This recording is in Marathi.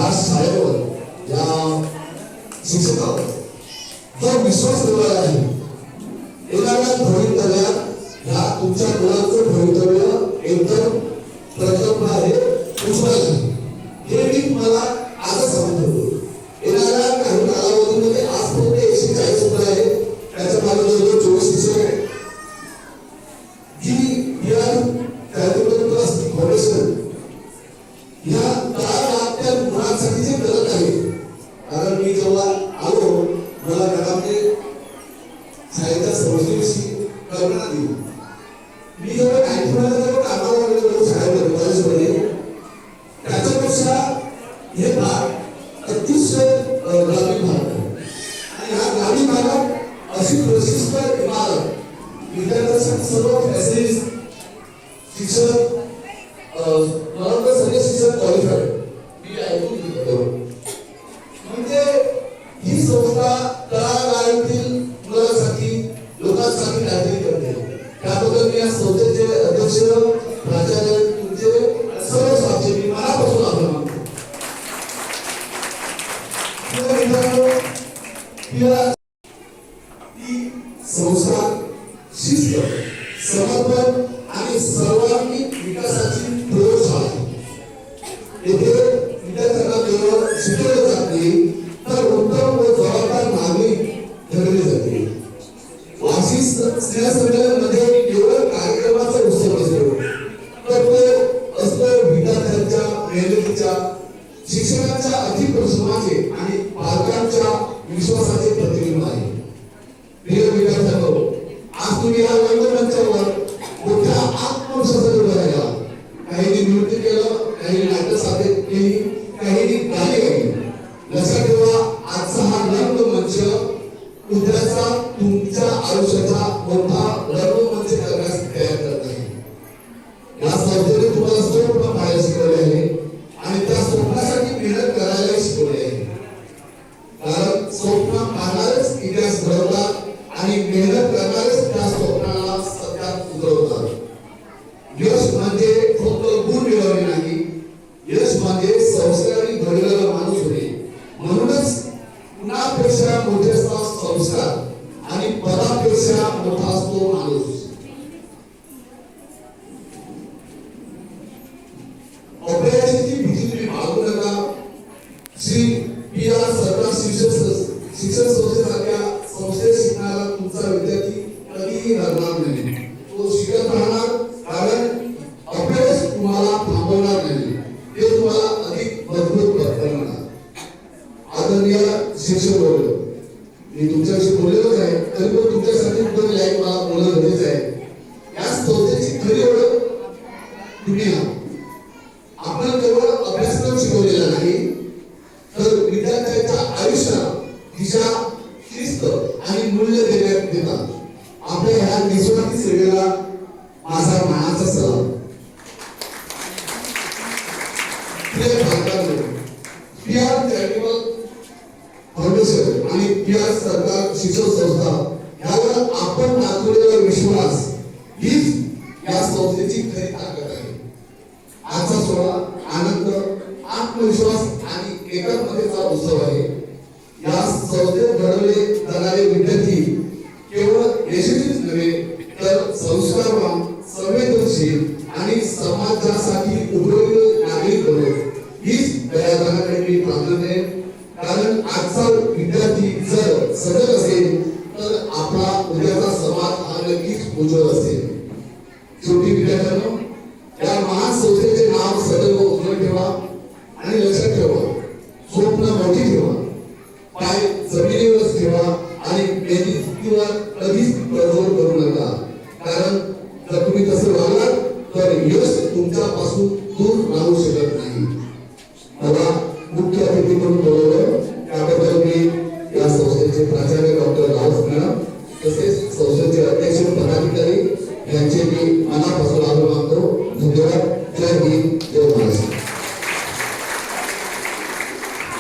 या शाळेवर या शिक्षकावर जो विश्वास ठेवला आहे येणाऱ्या भवितव्यात ह्या तुमच्या मुलांचं भवितव्य एकदम प्रकल्प आहे उज्ज्वल आहे हे मी तुम्हाला आजच सांगतो. येणाऱ्या काही कालावधीमध्ये आजपर्यंत 140 मुलं आहे त्याच्या मागे जवळजवळ 24 शिक्षक आहेत. ही या कॅल्क्युलेटर प्लस फाउंडेशन या 10 लाख त्या मुलांसाठी जे करत आहे. कारण मी जेव्हा आलो मला घरामध्ये शाळेच्या संस्थेविषयी कल्पना दिली. मी जेव्हा कामाला लागलो शाळेमध्ये कॉलेजमध्ये त्याच्यापेक्षा हे भाग अतिशय ग्रामीण भाग आहे आणि ह्या ग्रामीण भागात अशी प्रशिस्त इमारत विद्यार्थ्यांसाठी सर्व फॅसिलिटीज शिक्षक मला सगळे शिक्षक क्वालिफाईड मी ऐकून घेतो. म्हणजे ही संस्था तळागाळातील मुलांसाठी लोकांसाठी काहीतरी करते. त्याबद्दल मी या संस्थेचे अध्यक्ष प्राचार्य तुमचे सर्व साथी मी मनापासून आभार मानतो. संस्था शिस्त समर्पण आणि सर्वांगीण विकासाची प्रयोगशाळा. येथे विद्यार्थ्यांना केवळ शिकवले जात नाही तर उत्तम व जबाबदार नागरिक घडवले जाते. वार्षिक स्नेहसंमेलनामध्ये केवळ कार्यक्रमाचा उत्सव नसतो तर तो असतो विद्यार्थ्यांच्या मेहनतीच्या शिक्षकांच्या अतिपरिश्रमाचे आणि पालकांच्या विश्वासाचे प्रतिबिंब आहे. प्रिय विद्यार्थ्यांनो, आज तुम्ही या रंगमंचावर मोठ्या आत्मविश्वासाने उभे राहिला. काहींनी नृत्य केलं, काहींनी नाट्य सादर केली, काहींनी गाणी गायली. लक्षात ठेवा, आजचा हा रंगमंच उद्याचा तुमच्या आयुष्याचा मोठा रंगमंच करण्यास तयार करत आहे. या संस्थेने तुम्हाला स्वप्न पाहायला शिकवले आहे आणि त्या स्वप्नासाठी मेहनत करायला शिकवले आहे. कारण स्वप्न पाहणारच इतिहास घडवतात आणि मेहनत करणारच त्या स्वप्नाला सत्यात उतरवतात. यश म्हणजे फक्त गुण मिळवणे नाही, यश म्हणजे संस्कारी घडलेला माणूस होणे. म्हणूनच गुणापेक्षा मोठे असतात संस्कार आणि पदापेक्षा मोठा असतो माणूस. अपयशाची भीती तुम्ही बाळगू नका. श्री पी.आर. सरकार शिक्षण संस्थेसारख्या संस्थेत शिकणारा तुमचा विद्यार्थी कधीही रडणार नाही. तो शिकत राहणार. कारण अपयश तुम्हाला थांबवणार नाही, ते तुम्हाला अधिक मजबूत करणार. आदरणीय शिक्षक वर्ग, मी तुमच्याशी बोललेलोच आहे तरी पण तुमच्यासाठी दोन लाईन मला बोलणं गरजेचं आहे. या संस्थेची खरी ओळख तुम्ही आहात. आपण केवळ अभ्यासक्रम शिकवलेला नाही तर विद्यार्थ्यांच्या आयुष्यात दिशा, शिस्त आणि मूल्य देतात. आपल्या ह्या निस्वार्थी सेवेला माझा मानाचा सलाम. पी.आर. चॅरिटेबल फाउंडेशन आणि पी.आर. सरकार शिक्षण संस्था यावर आपण दाखवलेला विश्वास हीच या संस्थेची खरी ताकद आहे. आजचा सोहळा आनंद, आत्मविश्वास आणि एकात्मतेचा उत्सव आहे. या संस्थेत घडवले जाणारे विद्यार्थी केवळ यशस्वीच नव्हे तर संस्कारवान, संवेदनशील आणि समाजासाठी उपयोगी नागरिक बनवतो. हीच दयादानाकडे मी प्राधान्य आहे. कारण आजचा विद्यार्थी जर सजग असेल तर आपला उद्याचा समाज हा नक्कीच उज्ज्वल असेल. शेवटी विद्यार्थ्यांनो, या महान संस्थेचे नाव सदैव उज्ज्वल ठेवा आणि लक्षात ठेवा, स्वप्न मोठी ठेवा, पाय जमिनीवरच ठेवा आणि मेहनतीवर कधीच तडजोड करू नका. कारण जर तुम्ही तसं वागलात तर यश तुमच्यापासून दूर राहू शकत नाही. मला मुख्य अतिथी म्हणून